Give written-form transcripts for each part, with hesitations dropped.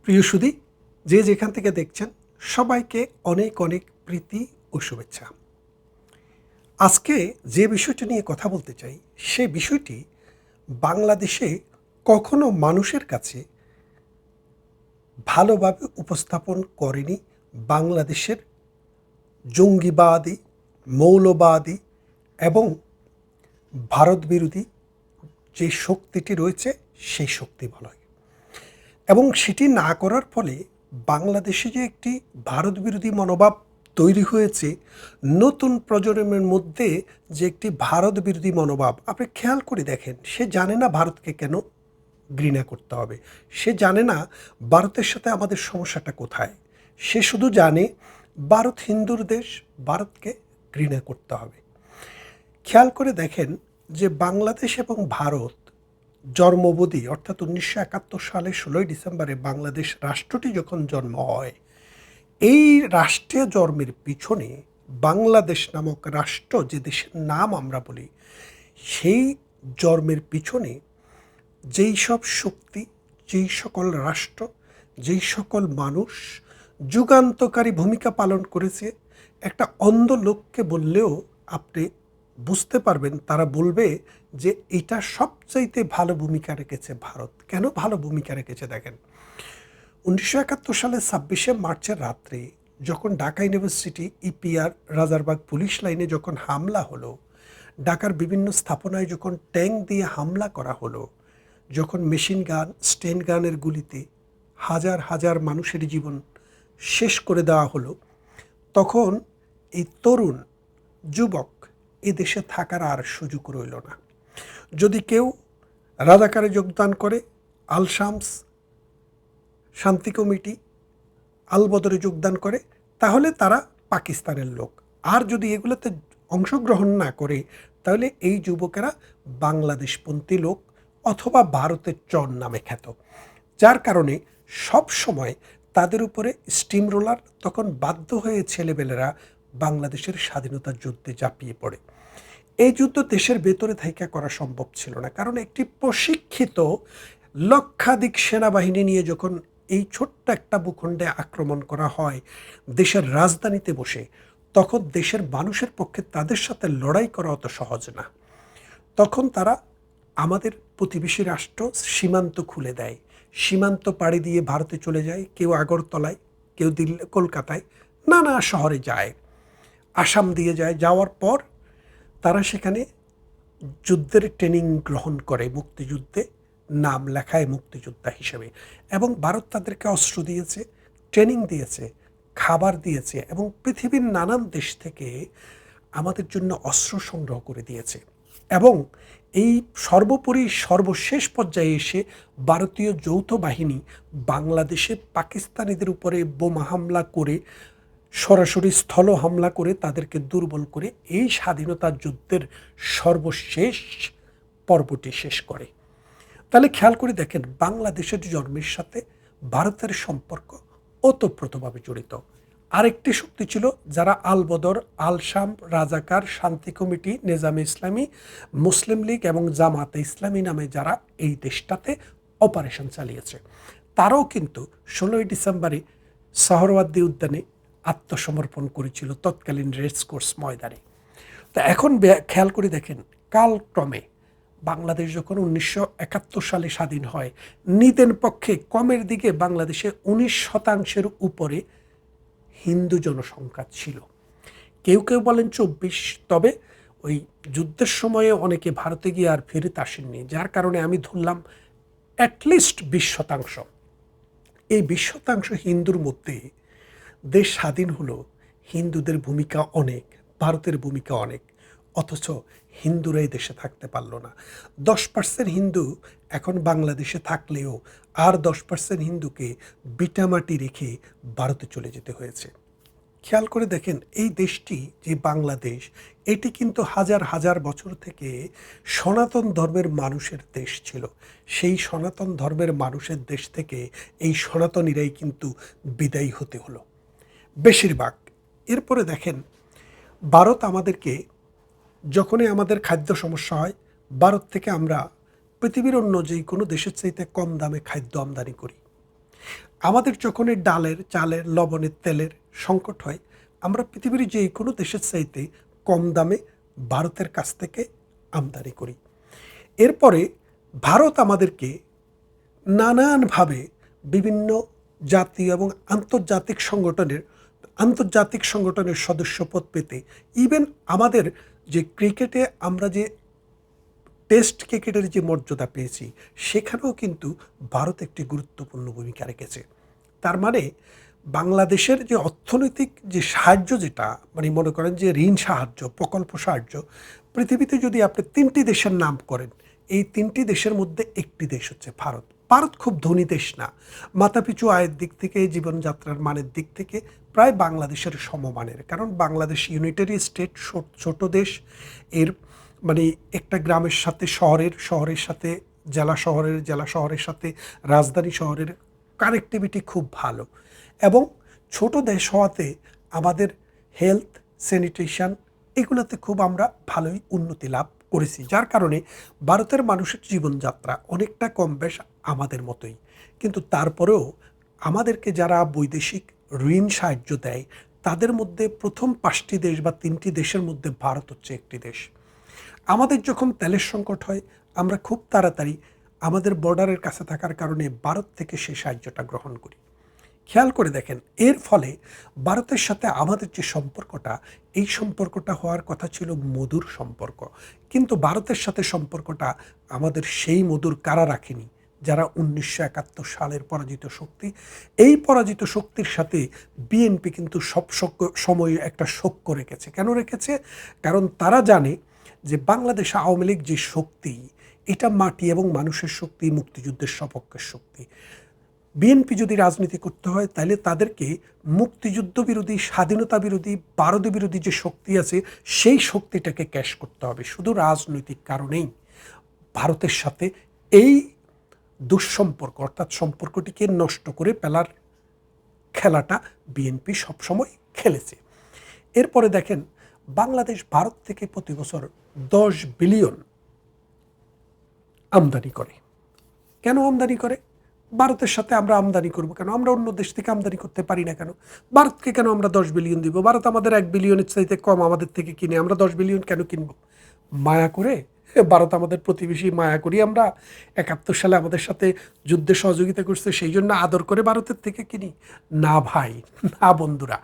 প্রিয় সুধী, যে যেখান থেকে দেখছেন সবাইকে অনেক অনেক প্রীতি ও শুভেচ্ছা। আজকে যে বিষয়টি নিয়ে কথা বলতে চাই সে বিষয়টি বাংলাদেশে কখনো মানুষের কাছে ভালোভাবে উপস্থাপন করেনি বাংলাদেশের জঙ্গিবাদী, মৌলবাদী এবং ভারত বিরোধী যে শক্তিটি রয়েছে সেই শক্তি বলয়। এবং সেটি না করার ফলে বাংলাদেশে যে একটি ভারত বিরোধী মনোভাব তৈরি হয়েছে, নতুন প্রজন্মের মধ্যে যে একটি ভারত বিরোধী মনোভাব, আপনি খেয়াল করে দেখেন, সে জানে না ভারতকে কেন ঘৃণা করতে হবে, সে জানে না ভারতের সাথে আমাদের সমস্যাটা কোথায়, সে শুধু জানে ভারত হিন্দুর দেশ, ভারতকে ঘৃণা করতে হবে। খেয়াল করে দেখেন যে বাংলাদেশ এবং ভারত জন্মবধি অর্থাৎ 1971 সালে 16ই ডিসেম্বরে বাংলাদেশ রাষ্ট্রটি যখন জন্ম হয়, এই রাষ্ট্রীয় জন্মের পিছনে বাংলাদেশ নামক রাষ্ট্র, যে দেশের নাম আমরা বলি, সেই জন্মের পিছনে যেই সব শক্তি, যেই সকল রাষ্ট্র, যেই সকল মানুষ যুগান্তকারী ভূমিকা পালন করেছে, একটা অন্ধ লোককে বললেও আপনি বুঝতে পারবেন, তারা বলবে যে এটা সবচাইতে ভালো ভূমিকা রেখেছে ভারত। কেন ভালো ভূমিকা রেখেছে দেখেন, 1971 সালের 26শে মার্চের রাত্রে যখন Dhaka university EPR Rajarbagh police লাইনে যখন হামলা হলো, ঢাকার বিভিন্ন স্থাপনায় যখন ট্যাঙ্ক দিয়ে হামলা করা হলো, যখন মেশিন গান, স্টেন গানের গুলিতে হাজার হাজার মানুষের জীবন শেষ করে দেওয়া হলো, তখন এই তরুণ যুবক এ দেশে থাকার আর সুযোগ রইল না। যদি কেউ রাজাকারে যোগদান করে, আল শামস, শান্তি কমিটি, আল বদরে যোগদান করে, তাহলে তারা পাকিস্তানের লোক। আর যদি এগুলোতে অংশগ্রহণ না করে, তাহলে এই যুবকেরা বাংলাদেশপন্থী লোক অথবা ভারতের চর নামে খ্যাত। যার কারণে সব সময় তাদের উপরে স্টিম রোলার, তখন বাধ্য হয়ে ছেলেবেলেরা বাংলাদেশের স্বাধীনতার যুদ্ধে ঝাঁপিয়ে পড়ে। এই যুদ্ধ দেশের ভেতরে থাইকা করা সম্ভব ছিল না, কারণ একটি প্রশিক্ষিত লক্ষাধিক সেনাবাহিনী নিয়ে যখন এই ছোট্ট একটা ভূখণ্ডে আক্রমণ করা হয় দেশের রাজধানীতে বসে, তখন দেশের মানুষের পক্ষে তাদের সাথে লড়াই করা অত সহজ না। তখন তারা আমাদের প্রতিবেশী রাষ্ট্র সীমান্ত খুলে দেয়, সীমান্ত পাড়ি দিয়ে ভারতে চলে যায়, কেউ আগরতলায়, কেউ দিল্লি, কলকাতায়, নানা শহরে যায়, আসাম দিয়ে যায়। যাওয়ার পর তারা সেখানে যুদ্ধের ট্রেনিং গ্রহণ করে, মুক্তিযুদ্ধে নাম লেখায় মুক্তিযোদ্ধা হিসেবে। এবং ভারত তাদেরকে অস্ত্র দিয়েছে, ট্রেনিং দিয়েছে, খাবার দিয়েছে, এবং পৃথিবীর নানান দেশ থেকে আমাদের জন্য অস্ত্র সংগ্রহ করে দিয়েছে। এবং এই সর্বোপরি সর্বশেষ পর্যায়ে এসে ভারতীয় যৌথ বাহিনী বাংলাদেশে পাকিস্তানিদের উপরে বোমা হামলা করে, সরাসরি স্থল হামলা করে তাদেরকে দুর্বল করে এই স্বাধীনতা যুদ্ধের সর্বশেষ পর্বটি শেষ করে। তাহলে খেয়াল করে দেখেন, বাংলাদেশের জন্মের সাথে ভারতের সম্পর্ক ওতপ্রোতভাবে জড়িত। আরেকটি শক্তি ছিল যারা আল বদর, আল শাম, রাজাকার, শান্তি কমিটি, নেজামে ইসলামী, মুসলিম লীগ এবং জামাতে ইসলামী নামে যারা এই দেশটাতে অপারেশন চালিয়েছে। তারাও কিন্তু 16ই ডিসেম্বরে সোহরাওয়ার্দী উদ্যানে আত্মসমর্পণ করেছিল, তৎকালীন রেসকোর্স ময়দানে। তো এখন খেয়াল করে দেখেন, কালক্রমে বাংলাদেশ যখন 1971 সালে স্বাধীন হয়, নিতেন পক্ষে কমের দিকে বাংলাদেশে 19% উপরে হিন্দু জনসংখ্যা ছিল। কেউ কেউ বলেন 24, তবে ওই যুদ্ধের সময়ে অনেকে ভারতে গিয়ে আর ফেরত আসেননি, যার কারণে আমি ধরলাম অ্যাটলিস্ট 20%। এই 20% হিন্দুর মধ্যে দেশ স্বাধীন হলো, হিন্দুদের ভূমিকা অনেক, ভারতের ভূমিকা অনেক, অথচ হিন্দুরা এই দেশে থাকতে পারল না। 10% হিন্দু এখন বাংলাদেশে থাকলেও আর 10% হিন্দুকে বিটামাটি রেখে ভারতে চলে যেতে হয়েছে। খেয়াল করে দেখেন, এই দেশটি যে বাংলাদেশ, এটি কিন্তু হাজার হাজার বছর থেকে সনাতন ধর্মের মানুষের দেশ ছিল। সেই সনাতন ধর্মের মানুষের দেশ থেকে এই সনাতনীরাই কিন্তু বিদায়ী হতে হলো বেশিরভাগ। এরপরে দেখেন, ভারত আমাদেরকে, যখনই আমাদের খাদ্য সমস্যা হয়, ভারত থেকে আমরা পৃথিবীর অন্য যে কোনো দেশের চাইতে কম দামে খাদ্য আমদানি করি। আমাদের যখন এই ডালের, চালের, লবণের, তেলের সংকট হয়, আমরা পৃথিবীর যে কোনো দেশের চাইতে কম দামে ভারতের কাছ থেকে আমদানি করি। এরপরে ভারত আমাদেরকে নানানভাবে বিভিন্ন জাতীয় এবং আন্তর্জাতিক সংগঠনের সদস্যপদ পেতে, ইভেন আমাদের যে ক্রিকেটে আমরা যে টেস্ট ক্রিকেটের যে মর্যাদা পেয়েছি, সেখানেও কিন্তু ভারত একটি গুরুত্বপূর্ণ ভূমিকা রেখেছে। তার মানে বাংলাদেশের যে অর্থনৈতিক যে সাহায্য, যেটা মানে মনে করেন যে ঋণ সাহায্য, প্রকল্প সাহায্য, পৃথিবীতে যদি আপনি 3টি দেশের নাম করেন, এই 3টি দেশের মধ্যে একটি দেশ হচ্ছে ভারত। ভারত খুব ধনী দেশ না, মাথাপিছু আয়ের দিক থেকে, জীবনযাত্রার মানের দিক থেকে প্রায় বাংলাদেশের সমমানের। কারণ বাংলাদেশ ইউনিটারি স্টেট, ছোট দেশ। এর মানে একটা গ্রামের সাথে শহরের সাথে জেলা শহরের সাথে রাজধানী শহরের কানেক্টিভিটি খুব ভালো। এবং ছোট দেশ হওয়াতে আমাদের হেলথ, স্যানিটেশন এগুলোতে খুব আমরা ভালোই উন্নতি লাভ করেছি, যার কারণে ভারতের মানুষের জীবনযাত্রা অনেকটা কম বেশ আমাদের মতোই। কিন্তু তারপরেও আমাদেরকে যারা বৈদেশিক ঋণ সাহায্য দেয়, তাদের মধ্যে প্রথম 5টি দেশ বা 3টি দেশের মধ্যে ভারত হচ্ছে একটি দেশ। আমাদের যখন তেলের সংকট হয়, আমরা খুব তাড়াতাড়ি আমাদের বর্ডারের কাছে থাকার কারণে ভারত থেকে সেই সাহায্যটা গ্রহণ করি। খেয়াল করে দেখেন, এর ফলে ভারতের সাথে আমাদের যে সম্পর্কটা, এই সম্পর্কটা হওয়ার কথা ছিল মধুর সম্পর্ক। কিন্তু ভারতের সাথে সম্পর্কটা আমাদের সেই মধুর কারা রাখেনি? যারা 1971 সালের পরাজিত শক্তি। এই পরাজিত শক্তির সাথে বিএনপি কিন্তু সব সময় একটা সখ্য রেখেছে। কেন রেখেছে? কারণ তারা জানে যে বাংলাদেশ আওয়ামী লীগ যে শক্তি, এটা মাটি এবং মানুষের শক্তি, মুক্তিযুদ্ধের সপক্ষের শক্তি। বিএনপি যদি রাজনীতি করতে হয়, তাহলে তাদেরকে মুক্তিযুদ্ধ বিরোধী, স্বাধীনতা বিরোধী, ভারত বিরোধী যে শক্তি আছে, সেই শক্তিটাকে ক্যাশ করতে হবে। শুধু রাজনৈতিক কারণেই ভারতের সাথে এই দুঃসম্পর্ক, অর্থাৎ সম্পর্কটিকে নষ্ট করে ফেলার খেলাটা বিএনপি সবসময় খেলেছে। এরপরে দেখেন, বাংলাদেশ ভারত থেকে প্রতি বছর 10 বিলিয়ন আমদানি করে। কেন আমদানি করে? ভারতের সাথে আমরা আমদানি করব কেন? আমরা অন্য দেশ থেকে আমদানি করতে পারি না কেন? ভারতকে কেন আমরা 10 বিলিয়ন দিব? ভারত আমাদের 1 বিলিয়নের চাইতে কম আমাদের থেকে কিনে, আমরা 10 বিলিয়ন কেন কিনব? মায়া করে। ভারত আমাদের প্রতিবেশী, মায়া করি আমরা। 71 সালে আমাদের সাথে যুদ্ধে সহযোগিতা করছে, সেই জন্য আদর করে ভারতের থেকে কিনি? না ভাই, না বন্ধুরা।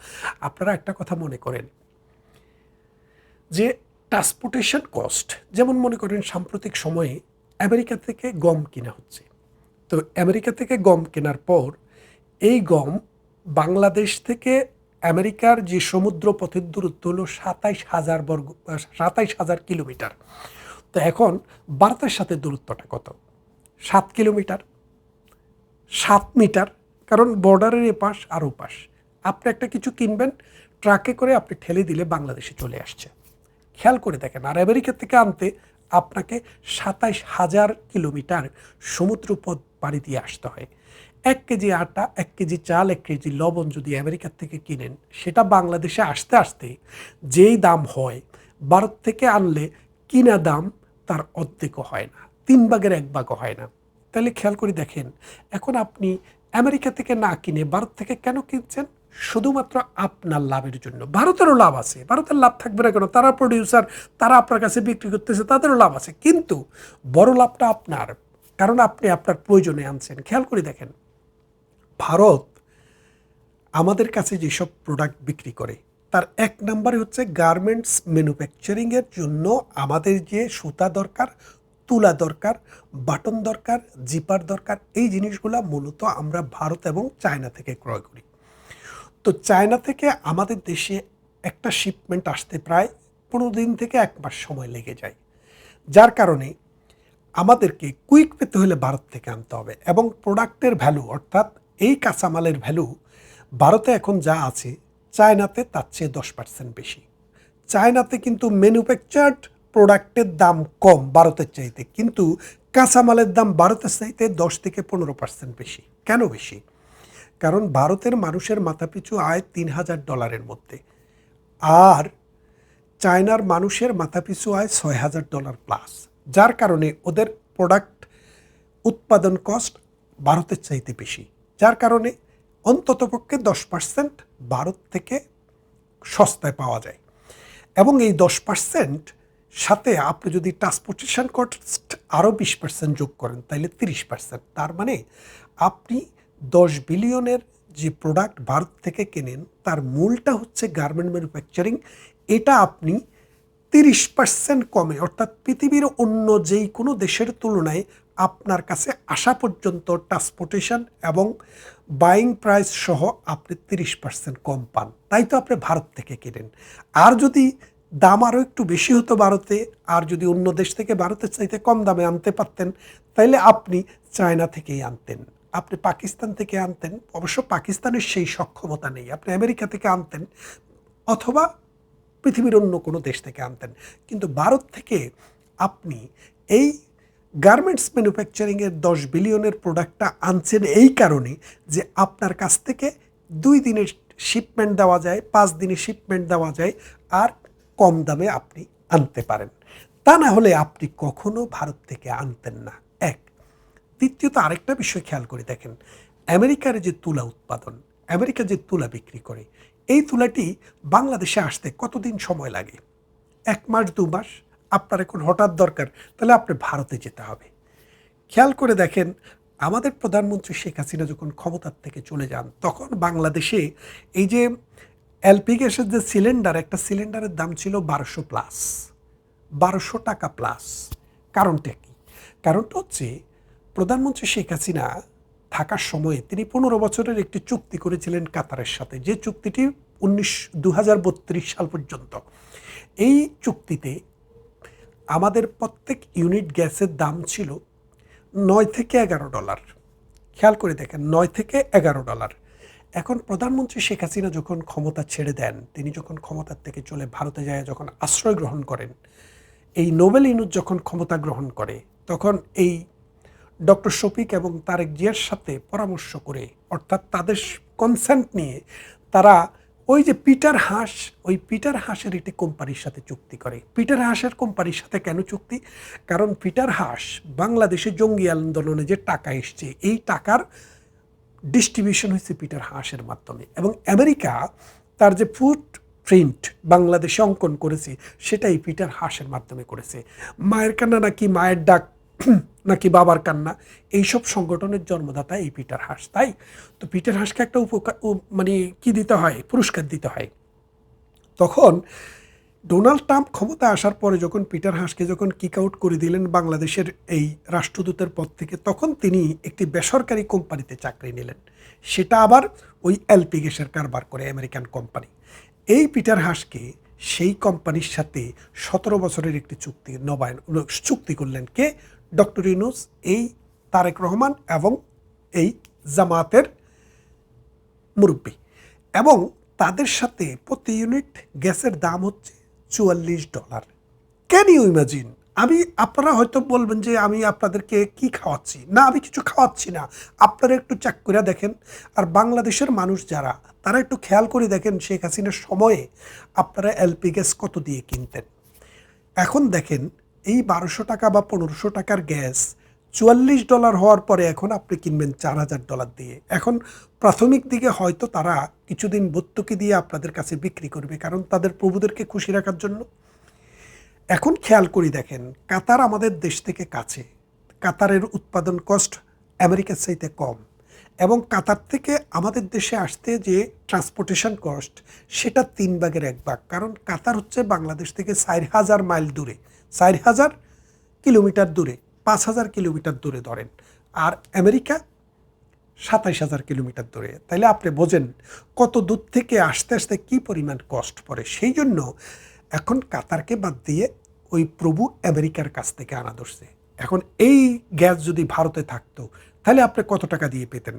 আপনারা একটা কথা মনে করেন যে ট্রান্সপোর্টেশন কস্ট, যেমন মনে করেন সাম্প্রতিক সময়ে আমেরিকা থেকে গম কিনা হচ্ছে। তো আমেরিকা থেকে গম কেনার পর এই গম বাংলাদেশ থেকে আমেরিকার যে সমুদ্র পথের দূরত্ব হলো 27,000 কিলোমিটার। তো এখন ভারতের সাথে দূরত্বটা কত? 7 কিলোমিটার, 7 মিটার। কারণ বর্ডারের এপাশ আর ওপাশ। আপনি একটা কিছু কিনবেন, ট্রাকে করে আপনি ঠেলে দিলে বাংলাদেশে চলে আসছে। খেয়াল করে দেখেন, আর আমেরিকা থেকে আনতে আপনাকে 27,000 কিলোমিটার সমুদ্রপথ পাড়ি দিয়ে আসতে হয়। 1 কেজি আটা, 1 কেজি চাল, 1 কেজি লবণ যদি আমেরিকার থেকে কিনেন, সেটা বাংলাদেশে আসতে আসতে যেই দাম হয়, ভারত থেকে আনলে কিনা দাম তার অর্ধেকও হয় না, 3 ভাগের 1 ভাগও হয় না। তাহলে খেয়াল করে দেখেন, এখন আপনি আমেরিকা থেকে না কিনে ভারত থেকে কেন কিনছেন? শুধুমাত্র আপনার লাভের জন্য। ভারতেরও লাভ আছে, ভারতের লাভ থাকবে না কেন? তারা প্রডিউসার, তারা আপনার কাছে বিক্রি করতেছে, তাদেরও লাভ আছে। কিন্তু বড় লাভটা আপনার, কারণ আপনি আপনার প্রয়োজনে আনছেন। খেয়াল করে দেখেন, ভারত আমাদের কাছে যেসব প্রোডাক্ট বিক্রি করে, তার 1 নম্বরে হচ্ছে গার্মেন্টস ম্যানুফ্যাকচারিংয়ের জন্য আমাদের যে সুতা দরকার, তুলা দরকার, বাটন দরকার, জিপার দরকার, এই জিনিসগুলো মূলত আমরা ভারত এবং চায়না থেকে ক্রয় করি। তো চায়না থেকে আমাদের দেশে একটা শিপমেন্ট আসতে প্রায় 15 দিন থেকে 1 মাস সময় লেগে যায়। যার কারণে আমাদেরকে কুইক পেতে হলে ভারত থেকে আনতে হবে। এবং প্রোডাক্টের ভ্যালু, অর্থাৎ এই কাঁচামালের ভ্যালু ভারতে এখন যা আছে, চায়নাতে তার চেয়ে 10% বেশি। চায়নাতে কিন্তু ম্যানুফ্যাকচার্ড প্রোডাক্টের দাম কম ভারতের চাইতে, কিন্তু কাঁচামালের দাম ভারতের চাইতে 10 থেকে 15% বেশি। কেন বেশি? কারণ ভারতের মানুষের মাথাপিছু আয় $3,000 মধ্যে, আর চায়নার মানুষের মাথাপিছু আয় $6,000 প্লাস। যার কারণে ওদের প্রোডাক্ট উৎপাদন কস্ট ভারতের চাইতে বেশি। যার কারণে অন্ততপক্ষে 10% ভারত থেকে সস্তায় পাওয়া যায়। এবং এই 10% সাথে আপনি যদি ট্রান্সপোর্টেশন কস্ট আরও 20% যোগ করেন তাহলে 30%। তার মানে আপনি 10 বিলিয়নের যে প্রোডাক্ট ভারত থেকে কেনেন তার মূলটা হচ্ছে গার্মেন্ট ম্যানুফ্যাকচারিং, এটা আপনি 30% কমে, অর্থাৎ পৃথিবীর অন্য যেই কোনো দেশের তুলনায় আপনার কাছে আসা পর্যন্ত ট্রান্সপোর্টেশন এবং বাইং প্রাইস সহ আপনি 30% কম পান। তাই তো আপনি ভারত থেকে কেনেন। আর যদি দাম আরও একটু বেশি হতো ভারতে, আর যদি অন্য দেশ থেকে ভারতের চাইতে কম দামে আনতে পারতেন, তাইলে আপনি চায়না থেকেই আনতেন, আপনি পাকিস্তান থেকে আনতেন। অবশ্য পাকিস্তানের সেই সক্ষমতা নেই। আপনি আমেরিকা থেকে আনতেন অথবা পৃথিবীর অন্য কোনো দেশ থেকে আনতেন, কিন্তু ভারত থেকে আপনি এই গার্মেন্টস ম্যানুফ্যাকচারিংয়ের 10 বিলিয়নের প্রোডাক্টটা আনছেন এই কারণে যে আপনার কাছ থেকে 2 দিনের শিপমেন্ট দেওয়া যায়, 5 দিনের শিপমেন্ট দেওয়া যায়, আর কম দামে আপনি আনতে পারেন। তা না হলে আপনি কখনো ভারত থেকে আনতেন না। এক। দ্বিতীয়ত আরেকটা বিষয় খেয়াল করে দেখেন, আমেরিকার যে তুলা উৎপাদন, আমেরিকা যে তুলা বিক্রি করে, এই তুলাটি বাংলাদেশে আসতে কতদিন সময় লাগে? 1 মাস 2 মাস। আপনার এখন হঠাৎ দরকার, তাহলে আপনি ভারতে যেতে হবে। খেয়াল করে দেখেন, আমাদের প্রধানমন্ত্রী শেখ হাসিনা যখন ক্ষমতার থেকে চলে যান তখন বাংলাদেশে এই যে এলপি গ্যাসের যে সিলিন্ডার, একটা সিলিন্ডারের দাম ছিল 1200+, 1200 টাকা প্লাস। কারণটা কি? কারণটা হচ্ছে প্রধানমন্ত্রী শেখ হাসিনা থাকার সময়ে তিনি 15 বছরের একটি চুক্তি করেছিলেন কাতারের সাথে, যে চুক্তিটি 2032 সাল পর্যন্ত। এই চুক্তিতে আমাদের প্রত্যেক ইউনিট গ্যাসের দাম ছিল $9 থেকে $11। খেয়াল করে দেখেন, $9 থেকে $11। এখন প্রধানমন্ত্রী শেখ হাসিনা যখন ক্ষমতা ছেড়ে দেন, তিনি যখন ক্ষমতার থেকে চলে ভারতে যায়, যখন আশ্রয় গ্রহণ করেন, এই নোবেল ইউনুস যখন ক্ষমতা গ্রহণ করে, তখন এই ডক্টর শফিক এবং তারেক জিয়ার সাথে পরামর্শ করে, অর্থাৎ তাদের কনসেন্ট নিয়ে, তারা ওই যে পিটার হাসের একটি কোম্পানির সাথে চুক্তি করে। পিটার হাসের কোম্পানির সাথে কেন চুক্তি? কারণ পিটার হাস বাংলাদেশে জঙ্গি আন্দোলনে যে টাকা এসছে, এই টাকার ডিস্ট্রিবিউশন হয়েছে পিটার হাসের মাধ্যমে। এবং আমেরিকা তার যে ফুট প্রিন্ট বাংলাদেশে অঙ্কন করেছে, সেটাই পিটার হাসের মাধ্যমে করেছে। মায়ের কান্না নাকি মায়ের ডাক নাকি বাবার কান্না, এইসব সংগঠনের জন্মদাতা এই পিটার হাস। তাই তো পিটার হাসকে একটা মানে কি দিতে হয়, পুরস্কার দিতে হয়। তখন ডোনাল্ড ট্রাম্প ক্ষমতা আসার পরে যখন পিটার হাসকে যখন কিক আউট করে দিলেন বাংলাদেশের এই রাষ্ট্রদূতের পদ থেকে, তখন তিনি একটি বেসরকারি কোম্পানিতে চাকরি নিলেন। সেটা আবার ওই এলপি গ্যাসের কারবার করে আমেরিকান কোম্পানি। এই পিটার হাসকে সেই কোম্পানির সাথে 17 বছরের একটি চুক্তি করলেন কে? ডক্টর ইউনূস, এই তারেক রহমান এবং এই জামাতের মুরব্বী। এবং তাদের সাথে প্রতি ইউনিট গ্যাসের দাম হচ্ছে $44। Can you imagine? আপনারা হয়তো বলবেন যে আমি আপনাদেরকে কি খাওয়াচ্ছি। না, আমি কিছু খাওয়াচ্ছি না। আপনারা একটু চেক করে দেখেন। আর বাংলাদেশের মানুষ যারা, তারা একটু খেয়াল করে দেখেন, শেখ হাসিনার সময়ে আপনারা এলপি গ্যাস কত দিয়ে কিনতেন। এখন দেখেন, এই 1200 টাকা বা 1500 টাকার গ্যাস $44 হওয়ার পরে এখন আপনি কিনবেন $4000 দিয়ে। এখন প্রাথমিক দিকে হয়তো তারা কিছুদিন ভর্তুকি দিয়ে আপনাদের কাছে বিক্রি করবে, কারণ তাদের প্রভুদেরকে খুশি রাখার জন্য। এখন খেয়াল করি দেখেন, কাতার আমাদের দেশ থেকে কাছে, কাতারের উৎপাদন কস্ট আমেরিকার চাইতে কম, এবং কাতার থেকে আমাদের দেশে আসতে যে ট্রান্সপোর্টেশন কস্ট, সেটা 3/1 কারণ কাতার হচ্ছে বাংলাদেশ থেকে 4000 মাইল দূরে, 4000 কিলোমিটার দূরে, 5000 কিলোমিটার দূরে ধরেন, আর আমেরিকা 27000 কিলোমিটার দূরে। তাইলে আপনি বোঝেন কত দূর থেকে আসতে আসতে কী পরিমাণ কস্ট পড়ে। সেই জন্য এখন কাতারকে বাদ দিয়ে ওই প্রভু আমেরিকার কাছ থেকে আনা ধরছে। এখন এই গ্যাস যদি ভারতে থাকতো, তাহলে আপনি কত টাকা দিয়ে পেতেন?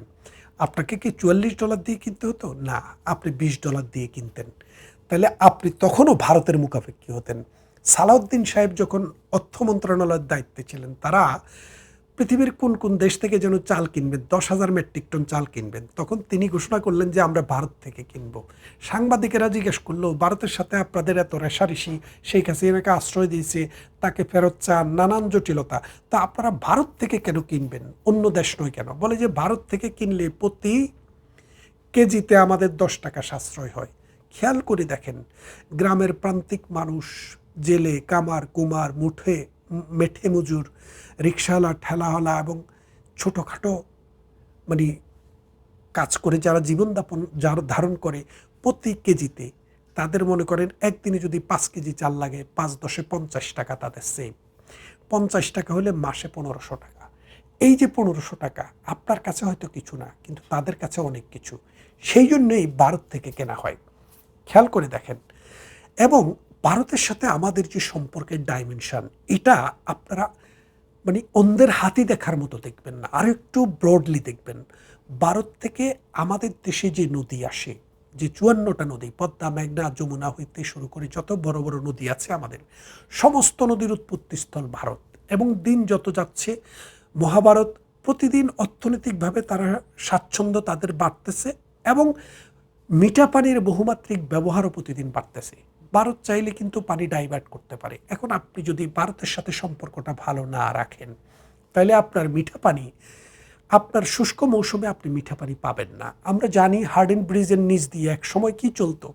আপনাকে কি $44 দিয়ে কিনতে হতো? না, আপনি $20 দিয়ে কিনতেন। তাহলে আপনি তখনও ভারতের মুখাপেক্ষী হতেন। সালাউদ্দিন সাহেব যখন অর্থ মন্ত্রণালয়ের দায়িত্বে ছিলেন, তারা পৃথিবীর কোন কোন দেশ থেকে যেন চাল কিনবেন, 10,000 মেট্রিক টন চাল কিনবেন। তখন তিনি ঘোষণা করলেন যে আমরা ভারত থেকে কিনব। সাংবাদিকেরা জিজ্ঞেস করলো, ভারতের সাথে আপনাদের এত রেষারেষি, শেখ হাসিনাকে আশ্রয় দিয়েছে, তাকে ফেরত চান, নানান জটিলতা, তা আপনারা ভারত থেকে কেন কিনবেন, অন্য দেশ নয় কেন? বলে যে ভারত থেকে কিনলে প্রতি কেজিতে আমাদের 10 টাকা সাশ্রয় হয়। খেয়াল করে দেখেন, গ্রামের প্রান্তিক মানুষ, জেলে, কামার, কুমার, মেঠে মজুর, রিক্সাওয়ালা, ঠেলাওয়ালা এবং ছোটোখাটো মানে কাজ করে যারা জীবনযাপন যারা ধারণ করে, প্রতি কেজিতে তাদের মনে করেন একদিনে যদি 5 কেজি চাল লাগে, 5×10 = 50 টাকা তাদের সেভ। 50 টাকা হলে মাসে 1500 টাকা। এই যে 1500 টাকা আপনার কাছে হয়তো কিছু না, কিন্তু তাদের কাছে অনেক কিছু। সেই জন্যই ভারত থেকে কেনা হয়। খেয়াল করে দেখেন। এবং ভারতের সাথে আমাদের যে সম্পর্কের ডাইমেনশন, এটা আপনারা অন্ধের হাতি দেখার মতো দেখবেন না, আর একটু ব্রডলি দেখবেন। ভারত থেকে আমাদের দেশে যে নদী আসে, যে 54টা নদী, পদ্মা, মেঘনা, যমুনা হইতে শুরু করে যত বড় বড় নদী আছে আমাদের, সমস্ত নদীর উৎপত্তিস্থল ভারত। এবং দিন যত যাচ্ছে, মহাভারত প্রতিদিন অর্থনৈতিকভাবে তারা স্বাচ্ছন্দ্য তাদের বাড়তেছে, এবং মিঠা পানির বহুমাত্রিক ব্যবহারও প্রতিদিন বাড়তেছে। ভারত চাইলে কিন্তু পানি ডাইভার্ট করতে পারে। এখন আপনি যদি ভারতের সাথে সম্পর্কটা ভালো না রাখেন, তাহলে আপনার মিঠা পানি, আপনার শুষ্ক মৌসুমে আপনি মিঠা পানি পাবেন না। আমরা জানি হার্ডিন ব্রিজের নিচ দিয়ে এক সময় কি চলতো,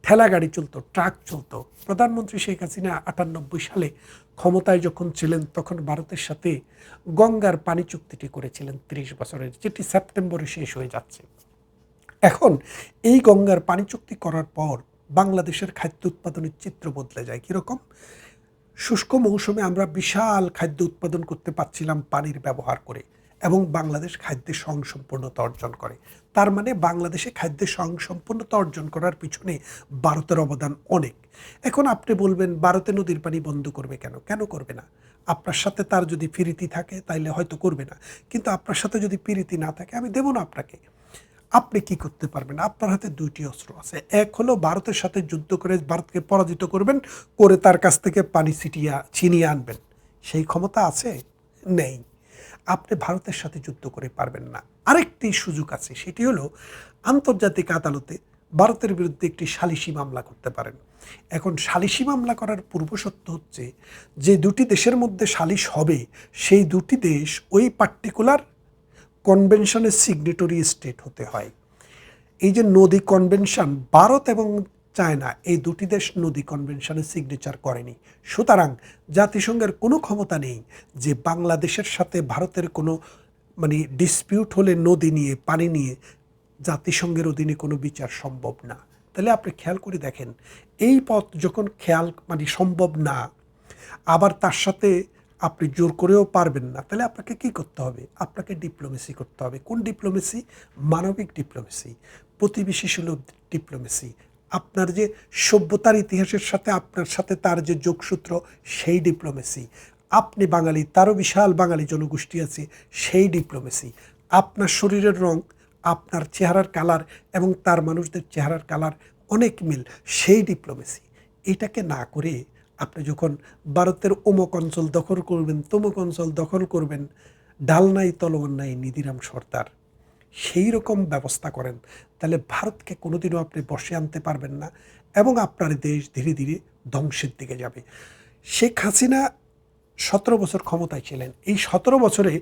ঠেলা গাড়ি চলতো, ট্রাক চলতো। প্রধানমন্ত্রী শেখ হাসিনা 98 সালে ক্ষমতায় যখন ছিলেন, তখন ভারতের সাথে গঙ্গার পানি চুক্তিটি করেছিলেন 30 বছরের, যেটি সেপ্টেম্বরে শেষ হয়ে যাচ্ছে। এখন এই গঙ্গার পানি চুক্তি করার পর বাংলাদেশের খাদ্য উৎপাদনের চিত্র বদলে যায়। কীরকম? শুষ্ক মৌসুমে আমরা বিশাল খাদ্য উৎপাদন করতে পারছিলাম পানির ব্যবহার করে, এবং বাংলাদেশ খাদ্যে স্বয়ংসম্পূর্ণতা অর্জন করে। তার মানে বাংলাদেশে খাদ্যে স্বয়ংসম্পূর্ণতা অর্জন করার পিছনে ভারতের অবদান অনেক। এখন আপনি বলবেন, ভারতে নদীর পানি বন্ধ করবে কেন? কেন করবে না? আপনার সাথে তার যদি প্রীতি থাকে তাইলে হয়তো করবে না, কিন্তু আপনার সাথে যদি প্রীতি না থাকে, আমি দেবো না আপনাকে। আপনি কি করতে পারবেন? আপনার হাতে 2টি অস্ত্র আছে। এক হলো ভারতের সাথে যুদ্ধ করে ভারতকে পরাজিত করবেন, করে তার কাছ থেকে পানি ছিনিয়ে আনবেন। সেই ক্ষমতা আছে? নেই। আপনি ভারতের সাথে যুদ্ধ করে পারবেন না। আরেকটি সুযোগ আছে, সেটি হলো আন্তর্জাতিক আদালতে ভারতের বিরুদ্ধে একটি সালিসি মামলা করতে পারেন। এখন সালিসি মামলা করার পূর্বশর্ত হচ্ছে, যে 2টি দেশের মধ্যে সালিশ হবে, সেই 2টি দেশ ওই পার্টিকুলার কনভেনশনের সিগনেটরি স্টেট হতে হয়। এই যে নদী কনভেনশন, ভারত এবং চায়না, এই 2টি দেশ নদী কনভেনশনে সিগনেচার করেনি। সুতরাং জাতিসংঘের কোনো ক্ষমতা নেই যে বাংলাদেশের সাথে ভারতের কোনো ডিসপিউট হলে নদী নিয়ে, পানি নিয়ে, জাতিসংঘের অধীনে কোনো বিচার সম্ভব না। তাহলে আপনি খেয়াল করে দেখেন, এই পথ যখন সম্ভব না, আবার তার সাথে আপনি জোর করেও পারবেন না, তাহলে আপনাকে কি করতে হবে? আপনাকে ডিপ্লোমেসি করতে হবে। কোন ডিপ্লোমেসি? মানবিক ডিপ্লোমেসি, প্রতিবেশী সুলভ ডিপ্লোমেসি। আপনার যে সভ্যতার ইতিহাসের সাথে আপনার সাথে তার যে যোগসূত্র, সেই ডিপ্লোমেসি। আপনি বাঙালি, তারও বিশাল বাঙালি জনগোষ্ঠী আছে, সেই ডিপ্লোমেসি। আপনার শরীরের রং, আপনার চেহারার কালার এবং তার মানুষদের চেহারার কালার অনেক মিল, সেই ডিপ্লোমেসি। এটাকে না করে আপনি যখন ভারতের অমুক অঞ্চল দখল করবেন, তমুক অঞ্চল দখল করবেন, ডাল নাই তলোয়ার নাই নিধিরাম সর্দার, সেই রকম ব্যবস্থা করেন, তাহলে ভারতকে কোনোদিনও আপনি বসে আনতে পারবেন না, এবং আপনার দেশ ধীরে ধীরে ধ্বংসের দিকে যাবে। শেখ হাসিনা 17 বছর ক্ষমতায় ছিলেন। এই 17 বছরে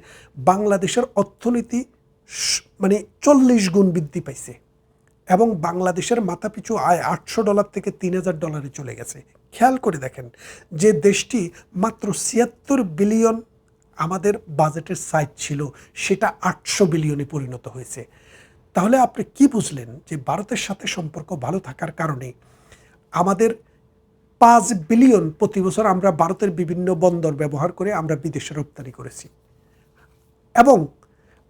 বাংলাদেশের অর্থনীতি 40 গুণ বৃদ্ধি পাইছে, এবং বাংলাদেশের মাথাপিছু আয় $800 থেকে $3000 চলে গেছে। খেয়াল করে দেখেন, যে দেশটি মাত্র 76 বিলিয়ন আমাদের বাজেটের সাইজ ছিল, সেটা 800 বিলিয়নে পরিণত হয়েছে। তাহলে আপনি কি বুঝলেন? যে ভারতের সাথে সম্পর্ক ভালো থাকার কারণে আমাদের 5 বিলিয়ন প্রতি বছর আমরা ভারতের বিভিন্ন বন্দর ব্যবহার করে আমরা বিদেশে রপ্তানি করেছি, এবং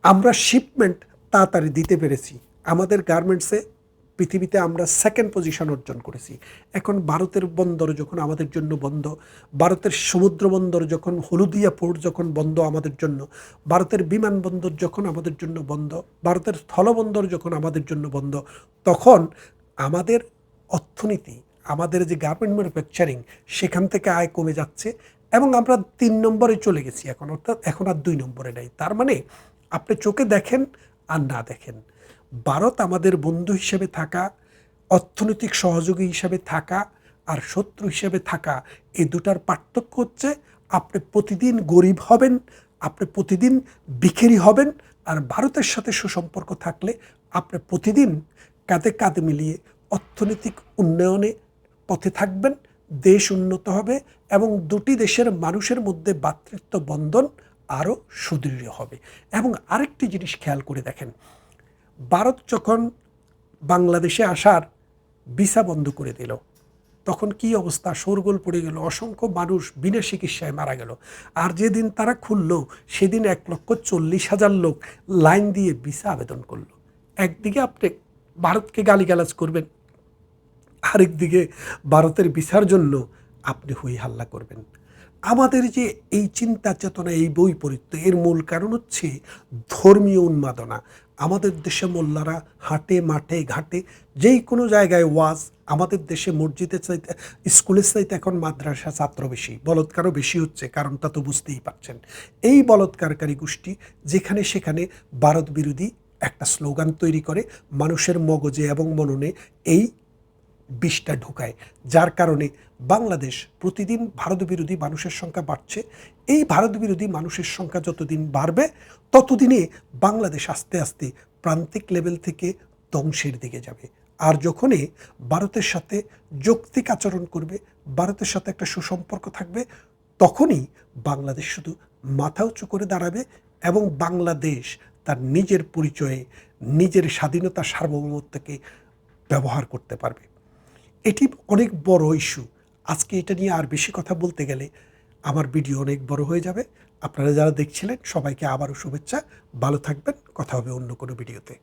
আমরা শিপমেন্ট তাড়াতাড়ি দিতে পেরেছি। আমাদের গার্মেন্টসে পৃথিবীতে আমরা 2nd পজিশন অর্জন করেছি। এখন ভারতের বন্দর যখন আমাদের জন্য বন্ধ, ভারতের সমুদ্র বন্দর যখন, হলদিয়া পোর্ট যখন বন্ধ আমাদের জন্য, ভারতের বিমানবন্দর যখন আমাদের জন্য বন্ধ, ভারতের স্থলবন্দর যখন আমাদের জন্য বন্ধ, তখন আমাদের অর্থনীতি, আমাদের যে গার্মেন্ট ম্যানুফ্যাকচারিং, সেখান থেকে আয় কমে যাচ্ছে, এবং আমরা ৩ নম্বরে চলে গেছি এখন, অর্থাৎ এখন আর ২ নম্বরে নাই। তার মানে আপনি চোখে দেখেন আর না দেখেন, ভারত আমাদের বন্ধু হিসেবে থাকা, অর্থনৈতিক সহযোগী হিসেবে থাকা আর শত্রু হিসেবে থাকা, এই দুটার পার্থক্য হচ্ছে আপনি প্রতিদিন গরিব হবেন, আপনি প্রতিদিন ভিখারি হবেন, আর ভারতের সাথে সুসম্পর্ক থাকলে আপনি প্রতিদিন কাঁধে কাঁধ মিলিয়ে অর্থনৈতিক উন্নয়নে পথে থাকবেন, দেশ উন্নত হবে এবং দুটি দেশের মানুষের মধ্যে ভ্রাতৃত্ব বন্ধন আরও সুদৃঢ় হবে। এবং আরেকটি জিনিস খেয়াল করে দেখেন, ভারত যখন বাংলাদেশে আসার ভিসা বন্ধ করে দিল, তখন কি অবস্থা, শোরগোল পড়ে গেল, অসংখ্য মানুষ বিনা চিকিৎসায় মারা গেল। আর যেদিন তারা খুললো সেদিন 1,40,000 লোক লাইন দিয়ে ভিসা আবেদন করলো। একদিকে আপনি ভারতকে গালিগালাজ করবেন, আরেকদিকে ভারতের ভিসার জন্য আপনি হই হাল্লা করবেন। আমাদের যে এই চিন্তা চেতনা, এই বৈপরীত্য, এর মূল কারণ হচ্ছে ধর্মীয় উন্মাদনা। আমাদের দেশে মোল্লারা হাটে মাঠে ঘাটে যেই কোনো জায়গায় ওয়াজ, আমাদের দেশে মসজিদের চাইতে, স্কুলের চাইতে এখন মাদ্রাসা ছাত্র বেশি, বলৎকারও বেশি হচ্ছে, কারণটা তো বুঝতেই পারছেন। এই বলৎকারকারী গোষ্ঠী যেখানে সেখানে ভারত বিরোধী একটা স্লোগান তৈরি করে মানুষের মগজে এবং মননে এই বিষটা ঢুকায়, যার কারণে বাংলাদেশ প্রতিদিন ভারত বিরোধী মানুষের সংখ্যা বাড়ছে। এই ভারত বিরোধী মানুষের সংখ্যা যতদিন বাড়বে ততদিনে বাংলাদেশ আস্তে আস্তে প্রান্তিক লেভেল থেকে ধ্বংসের দিকে যাবে। আর যখনই ভারতের সাথে যৌক্তিক আচরণ করবে, ভারতের সাথে একটা সুসম্পর্ক থাকবে, তখনই বাংলাদেশ শুধু মাথা উঁচু করে দাঁড়াবে এবং বাংলাদেশ তার নিজের পরিচয়ে নিজের স্বাধীনতা সার্বভৌমত্বকে ব্যবহার করতে পারবে। এটি অনেক বড় ইস্যু। আজকে এটা নিয়ে আর বেশি কথা বলতে গেলে আমার ভিডিও অনেক বড় হয়ে যাবে। আপনারা যারা দেখছিলেন সবাইকে আবারও শুভেচ্ছা, ভালো থাকবেন, কথা হবে অন্য কোনো ভিডিওতে।